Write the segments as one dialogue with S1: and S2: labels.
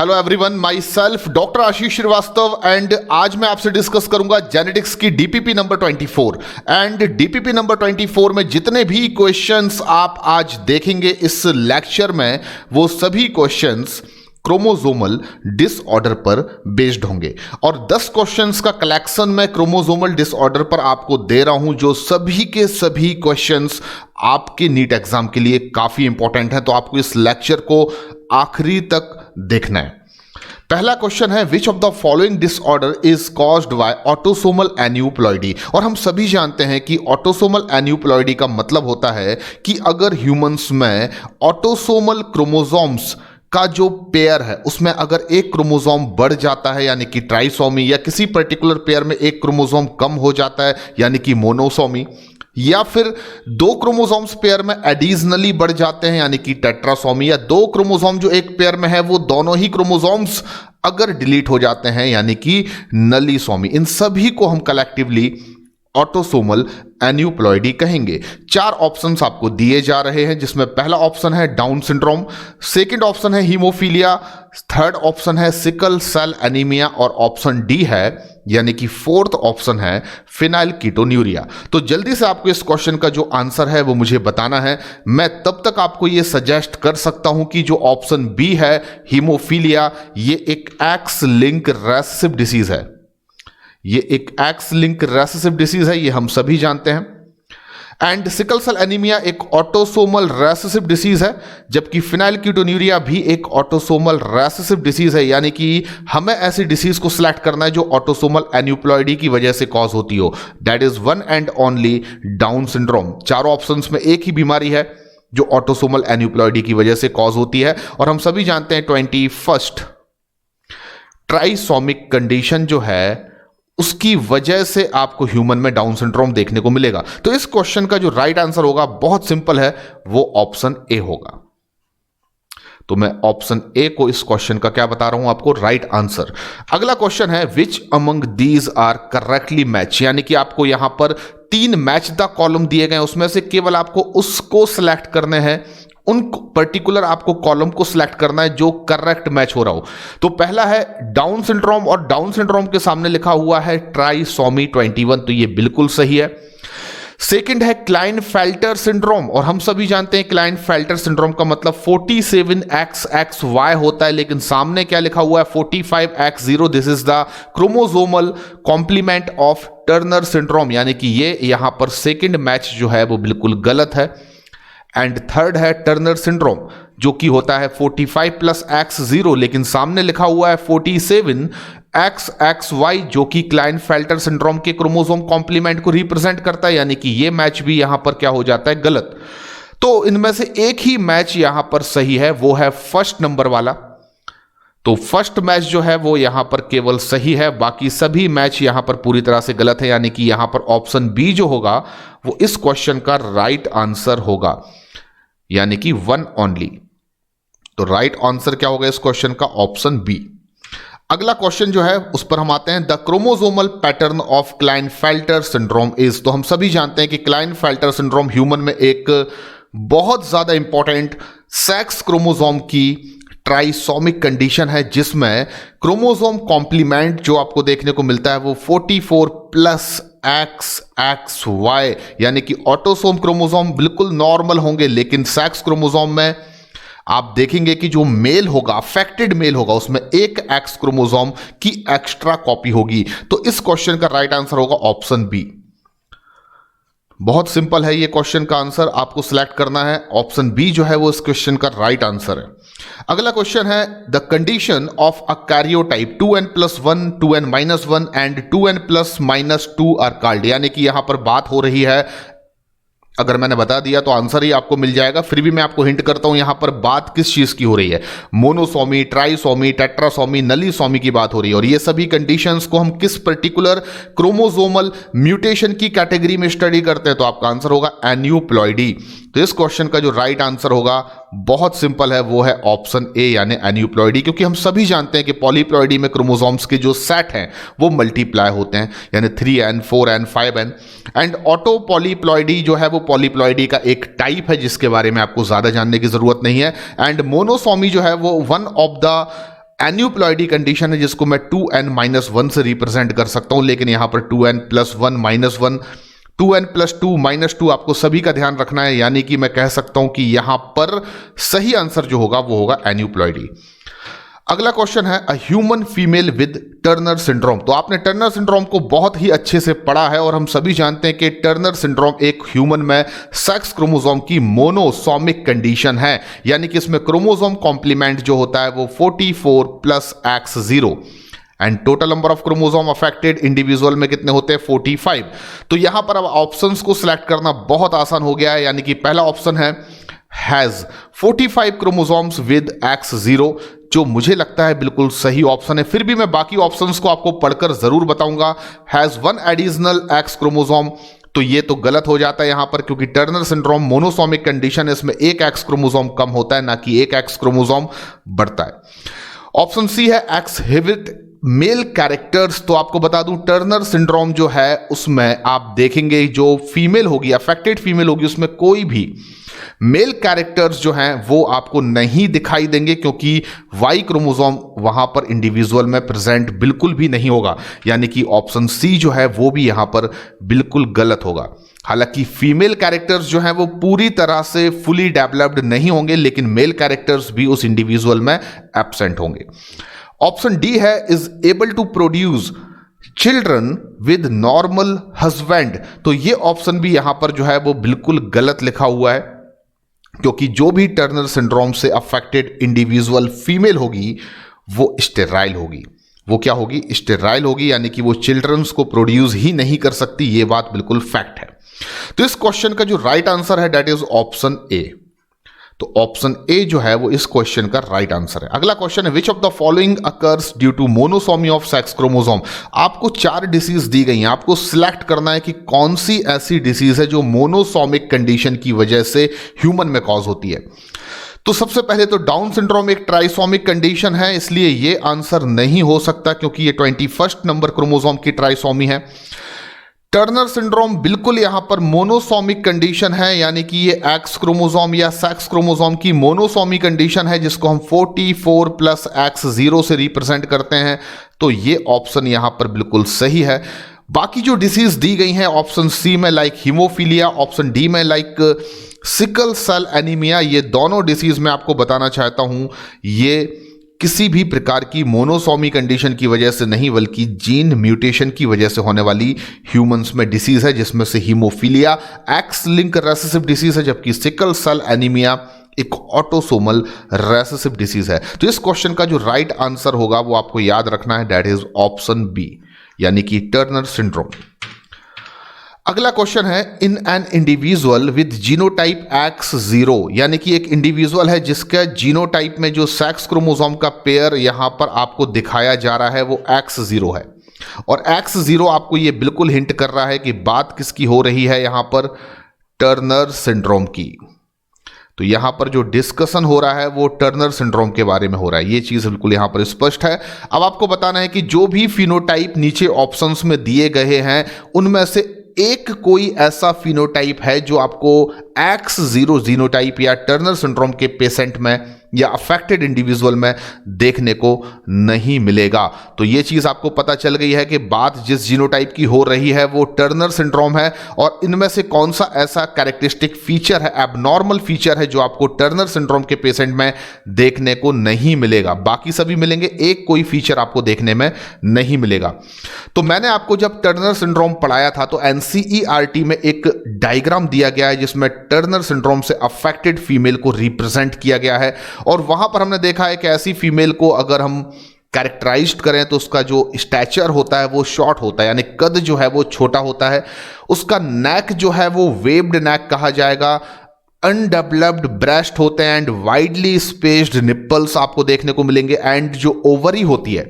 S1: Hello everyone, myself doctor Ashish Srivastava and आज मैं आपसे डिस्कस करूंगा जेनेटिक्स की DPP number 24 and DPP number 24 में जितने भी क्वेश्चंस आप आज देखेंगे इस लेक्चर में वो सभी क्वेश्चंस क्रोमोसोमल डिसऑर्डर पर बेस्ड होंगे और 10 क्वेश्चंस का कलेक्शन मैं क्रोमोसोमल डिसऑर्डर पर आपको दे रहा हूं जो सभी के सभी क्वेश्चंस आपके नीट एग्जाम के लिए काफी इंपॉर्टेंट है। तो आपको इस लेक्चर को आखिरी तक देखना है। पहला क्वेश्चन है which of the following disorder is caused by autosomal aneuploidy. और हम सभी जानते हैं कि ऑटोसोमल एन्यूप्लॉइडी का मतलब होता है कि अगर ह्यूमंस में ऑटोसोमल क्रोमोसोम्स का जो पेयर है उसमें अगर एक क्रोमोसोम बढ़ जाता है यानी कि ट्राइसोमी, या किसी पर्टिकुलर पेयर में एक क्रोमोसोम कम हो जाता है यानी कि मोनोसोमी, या फिर दो क्रोमोसोम्स पेयर में एडिशनली बढ़ जाते हैं यानी कि टेट्रासोमी, या दो क्रोमोसोम जो एक पेयर में है वो दोनों ही क्रोमोसोम्स अगर डिलीट हो जाते हैं यानी कि नलीसोमी, इन सभी को हम कलेक्टिवली ऑटोसोमल एन्यूप्लॉइडी कहेंगे। 4 ऑप्शंस आपको दिए जा रहे हैं जिसमें पहला ऑप्शन है डाउन सिंड्रोम, सेकंड ऑप्शन है हीमोफीलिया, थर्ड ऑप्शन है सिकल सेल एनीमिया और ऑप्शन डी है यानी कि फोर्थ ऑप्शन है फिनाइलकीटोन्यूरिया। तो जल्दी से आपको इस क्वेश्चन का जो आंसर है वो मुझे बताना है। मैं तब तक आपको ये सजेस्ट कर सकता हूं कि जो ऑप्शन बी है हीमोफीलिया, ये एक एक्स लिंक रेसेसिव डिसीज है। ये एक एक्स लिंक रेसेसिव डिसीज है, ये हम सभी जानते हैं। एंड सिकल सेल एनीमिया एक ऑटोसोमल रेसेसिव डिसीज है, जबकि फिनाइलकीटोन्यूरिया भी एक ऑटोसोमल रेसेसिव डिसीज है। यानी कि हमें ऐसी डिसीज को सिलेक्ट करना है जो ऑटोसोमल एन्यूप्लॉइडी की वजह से कॉज होती हो, that is one and only down syndrome. चारों ऑप्शंस में एक ही बीमारी है जो ऑटोसोमल एन्यूप्लॉइडी की वजह से कॉज होती है और हम सभी जानते हैं 21st ट्राइसोमिक कंडीशन जो है उसकी वजह से आपको ह्यूमन में डाउन सिंड्रोम देखने को मिलेगा। तो इस क्वेश्चन का जो राइट आंसर होगा बहुत सिंपल है, वो ऑप्शन ए होगा। तो मैं ऑप्शन ए को इस क्वेश्चन का क्या बता रहा हूं आपको, राइट आंसर। अगला क्वेश्चन है which among these are correctly match, यानी कि आपको यहां पर 3 मैच द कॉलम दिए गए, उसमें से केवल आपको उसको सिलेक्ट करने हैं, उन पर्टिकुलर आपको कॉलम को सिलेक्ट करना है जो करेक्ट मैच हो रहा हो। तो पहला है डाउन सिंड्रोम और डाउन सिंड्रोम के सामने लिखा हुआ है ट्राइसोमी 21, तो ये बिल्कुल सही है। सेकंड है क्लाइनफेल्टर सिंड्रोम और हम सभी जानते हैं क्लाइनफेल्टर सिंड्रोम का मतलब 47XXY होता है, लेकिन सामने क्या लिखा हुआ है 45X0, this is the chromosomal complement of Turner syndrome, यानी कि ये यहां पर सेकंड मैच जो है वो बिल्कुल गलत है। एंड थर्ड है टर्नर सिंड्रोम जो कि होता है 45 + X0, लेकिन सामने लिखा हुआ है 47XXY जो कि क्लाइनफेल्टर सिंड्रोम के क्रोमोसोम कॉम्प्लीमेंट को रिप्रेजेंट करता है, यानी कि ये मैच भी यहां पर क्या हो जाता है, गलत। तो इनमें से एक ही मैच यहां पर सही है, वो है फर्स्ट नंबर वाला। तो फर्स्ट मैच जो है वो यहां पर केवल सही है, बाकी सभी मैच यहां पर पूरी तरह से गलत है, यानी कि यहां पर ऑप्शन बी जो होगा वो इस क्वेश्चन का राइट आंसर होगा, यानी कि वन ओनली। तो राइट आंसर क्या होगा इस क्वेश्चन का, ऑप्शन बी। अगला क्वेश्चन जो है उस पर हम आते हैं, the chromosomal pattern of Klinefelter syndrome is. तो हम सभी जानते हैं कि क्लाइनफेल्टर सिंड्रोम ह्यूमन में एक बहुत ज्यादा इंपॉर्टेंट सेक्स क्रोमोसोम की ट्राइसोमिक कंडीशन है जिसमें क्रोमोसोम कॉम्प्लीमेंट जो आपको देखने को मिलता है वो 44 + XXY, यानी कि ऑटोसोम क्रोमोसोम बिल्कुल नॉर्मल होंगे, लेकिन सेक्स क्रोमोसोम में आप देखेंगे कि जो मेल होगा, अफेक्टेड मेल होगा, उसमें एक एक्स क्रोमोसोम की एक्स्ट्रा कॉपी होगी। तो इस क्वेश्चन का राइट आंसर होगा ऑप्शन बी। बहुत सिंपल है ये क्वेश्चन का आंसर, आपको सिलेक्ट करना है ऑप्शन बी जो है वो इस क्वेश्चन का राइट आंसर है। अगला क्वेश्चन है the condition of a karyotype 2n+1 2n-1 and 2n+-2 are called, यानी कि यहां पर बात हो रही है, अगर मैंने बता दिया तो आंसर ही आपको मिल जाएगा, फिर भी मैं आपको हिंट करता हूं यहां पर बात किस चीज की हो रही है, मोनोसोमी, ट्राइसोमी, टेट्रासोमी, नलीसोमी की बात हो रही है। और ये सभी कंडीशंस को हम किस पर्टिकुलर क्रोमोसोमल म्यूटेशन की कैटेगरी में स्टडी करते हैं, तो आपका आंसर होगा एन्यूप्लॉइडी। तो इस क्वेश्चन का जो राइट आंसर होगा बहुत सिंपल है, वो है ऑप्शन ए यानी एन्यूप्लॉइडी, क्योंकि हम सभी जानते हैं कि पॉलीप्लॉइडी में क्रोमोसोम्स के जो सेट हैं वो मल्टीप्लाई होते हैं, यानी 3n 4n 5n। And auto polyploidy जो है वो पॉलीप्लॉइडी का एक टाइप है जिसके बारे में आपको ज्यादा जानने की जरूरत नहीं है। एंड मोनोसोमी जो है वो one of the aneuploidy condition है जिसको मैं 2n-1 से रिप्रेजेंट कर सकता हूं, लेकिन यहां पर 2n+1 -1 2n+2 -2 आपको सभी का ध्यान रखना है, यानी कि मैं कह सकता हूं कि यहां पर सही आंसर जो होगा वो होगा एन्यूप्लॉइडी। अगला क्वेश्चन है a human female with Turner syndrome. तो आपने टर्नर सिंड्रोम को बहुत ही अच्छे से पढ़ा है और हम सभी जानते हैं कि टर्नर सिंड्रोम एक ह्यूमन में सेक्स क्रोमोसोम की मोनोसोमिक कंडीशन है, यानी कि इसमें क्रोमोसोम कॉम्प्लीमेंट जो होता है वो 44 + X0 and total number of chromosome affected individual में कितने होते हैं 45। तो यहां पर अब ऑप्शंस को सिलेक्ट करना बहुत आसान हो गया है, यानी कि पहला ऑप्शन है हैज 45 क्रोमोसोम्स विद X0, जो मुझे लगता है बिल्कुल सही ऑप्शन है। फिर भी मैं बाकी ऑप्शंस को आपको पढ़कर जरूर बताऊंगा। हैज 1 एडिशनल X क्रोमोसोम, तो ये तो गलत हो जाता है यहां पर, क्योंकि टर्नर सिंड्रोम मोनोसोमिक कंडीशन है, इसमें एक X क्रोमोसोम कम होता है, ना कि एक X क्रोमोसोम बढ़ता है। ऑप्शन सी है एक्सहिबिट मेल कैरेक्टर्स। तो आपको बता दूं टर्नर सिंड्रोम जो है उसमें आप देखेंगे जो फीमेल होगी, अफेक्टेड फीमेल होगी, उसमें कोई भी मेल कैरेक्टर्स जो हैं वो आपको नहीं दिखाई देंगे, क्योंकि वाई क्रोमोसोम वहां पर इंडिविजुअल में प्रेजेंट बिल्कुल भी नहीं होगा, यानी कि ऑप्शन सी जो है वो भी यहां पर बिल्कुल गलत होगा। हालांकि फीमेल कैरेक्टर्स जो हैं वो पूरी तरह से फुली डेवलप्ड नहीं होंगे, लेकिन मेल कैरेक्टर्स भी उस इंडिविजुअल में एब्सेंट होंगे। ऑप्शन डी है is able to produce children with normal husband. तो ये ऑप्शन भी यहां पर जो है वो बिल्कुल गलत लिखा हुआ है, क्योंकि जो भी टर्नर सिंड्रोम से अफेक्टेड इंडिविजुअल फीमेल होगी वो स्टेराइल होगी। वो क्या होगी? स्टेराइल होगी, यानी कि वो चिल्ड्रंस को प्रोड्यूस ही नहीं कर सकती। ये बात बिल्कुल फैक्ट है। तो इस क्वेश्चन का जो राइट आंसर है दैट इज ऑप्शन ए। तो ऑप्शन ए जो है वो इस क्वेश्चन का राइट आंसर है। अगला क्वेश्चन है which of the following occurs due to monosomy of sex chromosome. आपको 4 डिसीज दी गई हैं, आपको सिलेक्ट करना है कि कौन सी ऐसी डिसीज है जो मोनोसोमिक कंडीशन की वजह से ह्यूमन में कॉज होती है। तो सबसे पहले तो डाउन सिंड्रोम एक ट्राइसोमिक कंडीशन है, इसलिए ये आंसर नहीं हो सकता, क्योंकि ये 21 नंबर क्रोमोसोम की ट्राइसोमी है। टर्नर सिंड्रोम बिल्कुल यहां पर मोनोसोमिक कंडीशन है, यानी कि ये एक्स क्रोमोसोम या सेक्स क्रोमोसोम की मोनोसोमी कंडीशन है, जिसको हम 44 + X0 से रिप्रेजेंट करते हैं। तो ये ऑप्शन यहां पर बिल्कुल सही है। बाकी जो डिसीज दी गई हैं ऑप्शन सी में लाइक हीमोफीलिया, ऑप्शन डी में लाइक सिकल सेल एनीमिया, ये दोनों डिसीज मैं आपको बताना चाहता हूं ये किसी भी प्रकार की मोनोसोमी कंडीशन की वजह से नहीं, बल्कि जीन म्यूटेशन की वजह से होने वाली ह्यूमंस में डिसीज है, जिसमें से haemophilia x link recessive disease है, जबकि सिकल सेल एनीमिया एक ऑटोसोमल रेसेसिव डिसीज है। तो इस क्वेश्चन का जो राइट आंसर होगा वो आपको याद रखना है, दैट इज ऑप्शन बी, यानी कि टर्नर सिंड्रोम। अगला क्वेश्चन है in an individual with genotype X0, यानी कि एक इंडिविजुअल है जिसका जीनोटाइप में जो सेक्स क्रोमोसोम का पेयर यहां पर आपको दिखाया जा रहा है वो X0 है, और X0 आपको ये बिल्कुल हिंट कर रहा है कि बात किसकी हो रही है यहां पर, टर्नर सिंड्रोम की। तो यहां पर जो डिस्कशन हो रहा है वो टर्नर सिंड्रोम के बारे में हो रहा है, ये चीज बिल्कुल यहां पर स्पष्ट है। अब आपको बताना है कि जो भी फिनोटाइप नीचे ऑप्शंस में दिए गए हैं उनमें से एक कोई ऐसा फिनोटाइप है जो आपको X0 जीनोटाइप या टर्नर सिंड्रोम के पेशेंट में या अफेक्टेड इंडिविजुअल में देखने को नहीं मिलेगा। तो यह चीज आपको पता चल गई है कि बात जिस जीनोटाइप की हो रही है वो टर्नर सिंड्रोम है, और इनमें से कौन सा ऐसा कैरेक्टरिस्टिक फीचर है, एबनॉर्मल फीचर है जो आपको टर्नर सिंड्रोम के पेशेंट में देखने को नहीं मिलेगा। बाकी सभी मिलेंगे, एक कोई फीचर आपको देखने में नहीं मिलेगा। तो मैंने आपको जब टर्नर सिंड्रोम पढ़ाया था तो NCERT में एक डायग्राम दिया गया है जिसमें टर्नर सिंड्रोम से अफेक्टेड फीमेल को रिप्रेजेंट किया गया है, और वहां पर हमने देखा है कि ऐसी फीमेल को अगर हम कैरेक्टराइज्ड करें तो उसका जो स्टैचर होता है वो शॉर्ट होता है, यानी कद जो है वो छोटा होता है। उसका नेक जो है वो वेव्ड नेक कहा जाएगा, अनडेवलप्ड ब्रेस्ट होते हैं एंड वाइडली स्पेस्ड निप्पल्स आपको देखने को मिलेंगे, एंड जो ओवरी होती है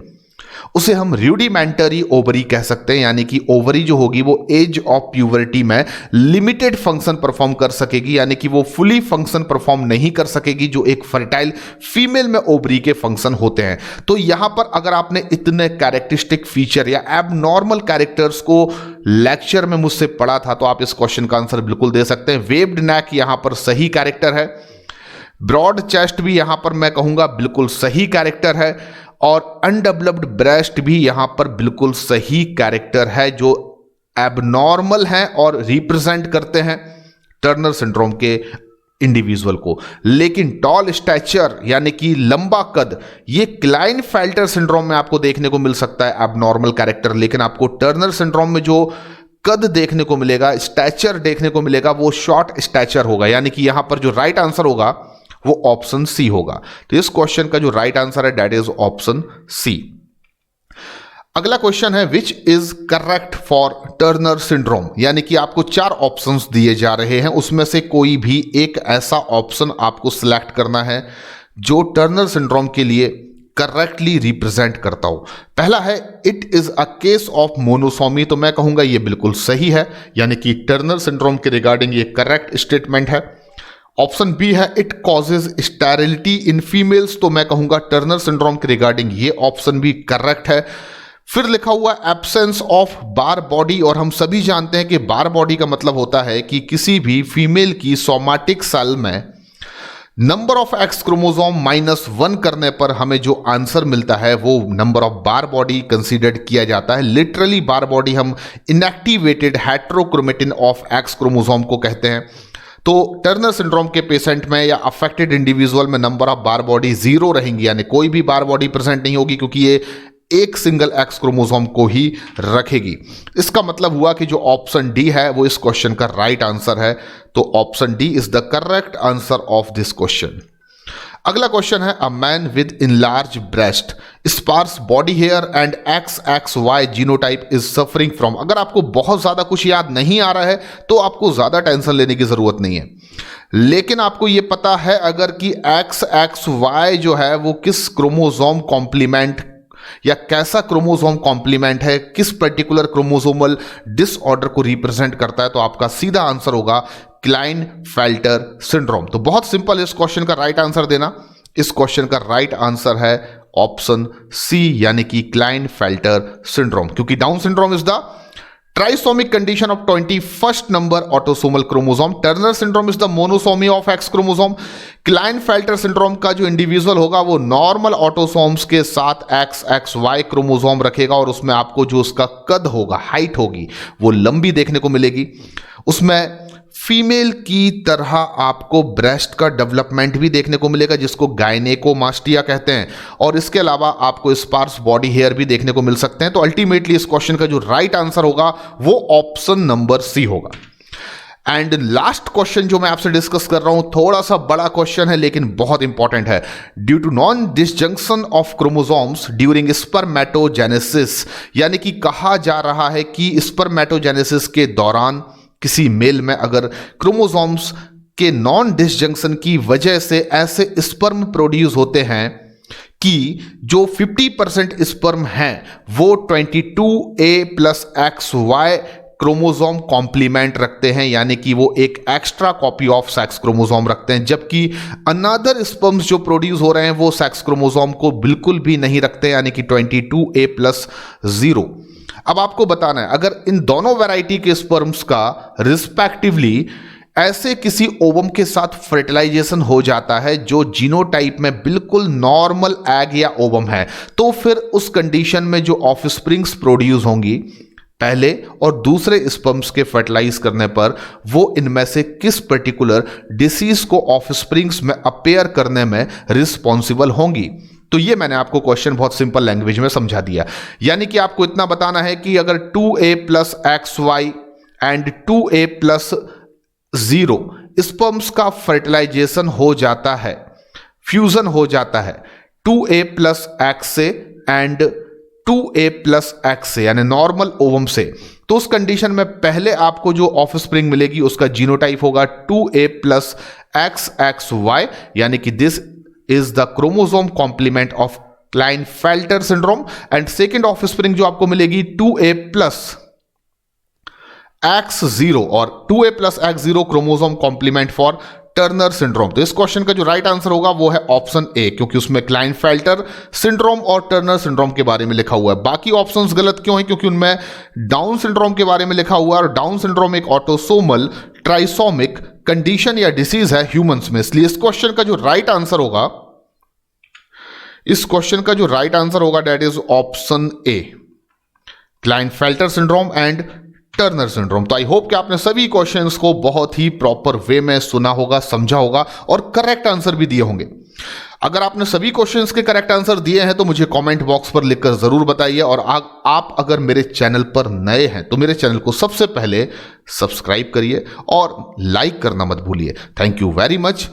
S1: उसे हम रूडिमेंटरी ओवरी कह सकते हैं, यानी कि ओवरी जो होगी वो एज ऑफ प्यूबर्टी में लिमिटेड फंक्शन परफॉर्म कर सकेगी, यानी कि वो फुली फंक्शन परफॉर्म नहीं कर सकेगी जो एक फर्टाइल फीमेल में ओवरी के फंक्शन होते हैं। तो यहां पर अगर आपने इतने कैरेक्टरिस्टिक फीचर या एबनॉर्मल कैरेक्टर्स को लेक्चर में मुझसे पढ़ा था तो आप इस क्वेश्चन का आंसर बिल्कुल दे सकते हैं। वेव्ड नेक यहां पर सही कैरेक्टर है, ब्रॉड चेस्ट भी यहां पर मैं कहूंगा बिल्कुल सही कैरेक्टर है, और अनडेवलप्ड ब्रेस्ट भी यहां पर बिल्कुल सही कैरेक्टर है जो एबनॉर्मल हैं और रिप्रेजेंट करते हैं टर्नर सिंड्रोम के इंडिविजुअल को। लेकिन टॉल स्टैचर यानी कि लंबा कद, ये क्लाइनफेल्टर सिंड्रोम में आपको देखने को मिल सकता है एबनॉर्मल कैरेक्टर, लेकिन आपको टर्नर सिंड्रोम में जो कद देखने को मिलेगा, स्टैचर देखने को मिलेगा, वो शॉर्ट स्टैचर होगा। यानी कि यहां पर जो राइट आंसर होगा वो ऑप्शन सी होगा। तो इस क्वेश्चन का जो राइट आंसर है दैट इज ऑप्शन सी। अगला क्वेश्चन है which is correct for Turner syndrome, यानी कि आपको 4 ऑप्शंस दिए जा रहे हैं, उसमें से कोई भी एक ऐसा ऑप्शन आपको सिलेक्ट करना है जो टर्नर सिंड्रोम के लिए करेक्टली रिप्रेजेंट करता हो। पहला है it is a case of monosomy, तो मैं कहूंगा ये बिल्कुल सही है, यानी कि टर्नर सिंड्रोम के रिगार्डिंग ये करेक्ट स्टेटमेंट है। ऑप्शन बी है it causes sterility in females, तो मैं कहूंगा टर्नर सिंड्रोम के रिगार्डिंग ये ऑप्शन भी करेक्ट है। फिर लिखा हुआ एब्सेंस ऑफ बार बॉडी, और हम सभी जानते हैं कि बार बॉडी का मतलब होता है कि किसी भी फीमेल की सोमैटिक सेल में नंबर ऑफ एक्स क्रोमोसोम -1 करने पर हमें जो आंसर मिलता है वो number of bar body considered किया जाता है। लिटरली बार बॉडी हम inactivated heterochromatin of x chromosome को कहते हैं। तो टर्नर सिंड्रोम के पेशेंट में या अफेक्टेड इंडिविजुअल में नंबर ऑफ बार बॉडी 0 रहेंगी, यानी कोई भी बार बॉडी प्रेजेंट नहीं होगी, क्योंकि ये एक सिंगल एक्स क्रोमोसोम को ही रखेगी। इसका मतलब हुआ कि जो ऑप्शन डी है वो इस क्वेश्चन का राइट आंसर है। तो option D is the correct answer of this question. अगला क्वेश्चन है a man with enlarge breast, sparse body hair and XXY genotype is suffering from. अगर आपको बहुत ज्यादा कुछ याद नहीं आ रहा है तो आपको ज्यादा टेंशन लेने की जरूरत नहीं है, लेकिन आपको यह पता है अगर कि XXY जो है वो किस क्रोमोसोम कॉम्प्लीमेंट या कैसा क्रोमोसोम कॉम्प्लीमेंट है, किस पर्टिकुलर क्रोमोसोमल डिसऑर्डर को रिप्रेजेंट करता है, तो आपका सीधा आंसर होगा क्लाइनफेल्टर सिंड्रोम। तो बहुत सिंपल है इस क्वेश्चन का राइट आंसर देना। इस क्वेश्चन का राइट आंसर है ऑप्शन सी, यानी कि क्लाइनफेल्टर सिंड्रोम, क्योंकि down syndrome is the trisomic condition of 21st number autosomal chromosome. Turner syndrome is the monosomy of x chromosome. Klinefelter syndrome का जो इंडिविजुअल होगा वो नॉर्मल ऑटोसोम्स के साथ XXY क्रोमोसोम रखेगा, और उसमें आपको जो उसका कद होगा, हाइट होगी, वो लंबी देखने को मिलेगी। उसमें फीमेल की तरह आपको ब्रेस्ट का डेवलपमेंट भी देखने को मिलेगा, जिसको गायनेकोमास्टिया कहते हैं, और इसके अलावा आपको स्पार्स बॉडी हेयर भी देखने को मिल सकते हैं। तो अल्टीमेटली इस क्वेश्चन का जो राइट आंसर होगा वो ऑप्शन नंबर सी होगा। एंड लास्ट क्वेश्चन जो मैं आपसे डिस्कस कर रहा हूं, थोड़ा सा बड़ा क्वेश्चन है लेकिन बहुत इंपॉर्टेंट है। Due to non disjunction of chromosomes during spermatogenesis, यानी कि कहा जा रहा है कि स्पर्मेटोजेनेसिस के दौरान किसी मेल में अगर क्रोमोसोम्स के नॉन डिसजंक्शन की वजह से ऐसे स्पर्म प्रोड्यूस होते हैं कि जो 50% स्पर्म हैं वो 22A+XY क्रोमोसोम कॉम्प्लीमेंट रखते हैं, यानी कि वो एक extra copy of sex chromosome रखते हैं, जबकि अनदर स्पर्म्स जो प्रोड्यूस हो रहे हैं वो सेक्स क्रोमोसोम को बिल्कुल भी नहीं रखते, यानी कि 22A+0। अब आपको बताना है अगर इन दोनों वैरायटी के स्पर्म्स का रिस्पेक्टिवली ऐसे किसी ओवम के साथ फर्टिलाइजेशन हो जाता है जो जीनोटाइप में बिल्कुल नॉर्मल एग या ओवम है, तो फिर उस कंडीशन में जो ऑफस्प्रिंग्स प्रोड्यूस होंगी पहले और दूसरे स्पर्म्स के फर्टिलाइज करने पर, वो इनमें से किस पर्टिकुलर डिसीज को ऑफस्प्रिंग्स में अपेयर करने में रिस्पॉन्सिबल होंगी। तो ये मैंने आपको क्वेश्चन बहुत सिंपल लैंग्वेज में समझा दिया। यानी कि आपको इतना बताना है कि अगर 2A+XY एंड 2A+0 स्पर्म्स का फर्टिलाइजेशन हो जाता है, फ्यूजन हो जाता है 2A+X से एंड 2A+X से, यानी नॉर्मल ओवम से, तो उस कंडीशन में पहले आपको जो ऑफस्प्रिंग मिलेगी उसका जीनोटाइप होगा 2A+XXY, यानी कि this is the chromosome complement of Klinefelter syndrome, and second offspring जो आपको मिलेगी 2A+X0 और 2A+X0 chromosome complement for Turner syndrome. तो इस क्वेश्चन का जो राइट आंसर होगा वो है ऑप्शन ए, क्योंकि उसमें क्लाइनफेल्टर सिंड्रोम और टर्नर सिंड्रोम के बारे में लिखा हुआ है। बाकी ऑप्शंस गलत क्यों हैं? क्योंकि उनमें डाउन सिंड्रोम के बारे में लिखा हुआ है, और डाउन सिंड्रोम एक ऑटोसोमल ट्राइसोमिक कंडीशन या डिसीज है ह्यूमंस में, इसलिए इस क्वेश्चन का जो राइट आंसर होगा इस क्वेश्चन का जो राइट आंसर होगा that is option A, Klinefelter syndrome and Turner syndrome. तो आई होप कि आपने सभी क्वेश्चंस को बहुत ही प्रॉपर वे में सुना होगा, समझा होगा और करेक्ट आंसर भी दिए होंगे। अगर आपने सभी क्वेश्चंस के करेक्ट आंसर दिए हैं तो मुझे कमेंट बॉक्स पर लिखकर जरूर बताइए। और आप अगर मेरे चैनल पर नए हैं तो मेरे चैनल को सबसे पहले सब्सक्राइब करिए और लाइक करना मत भूलिए। Thank you very much.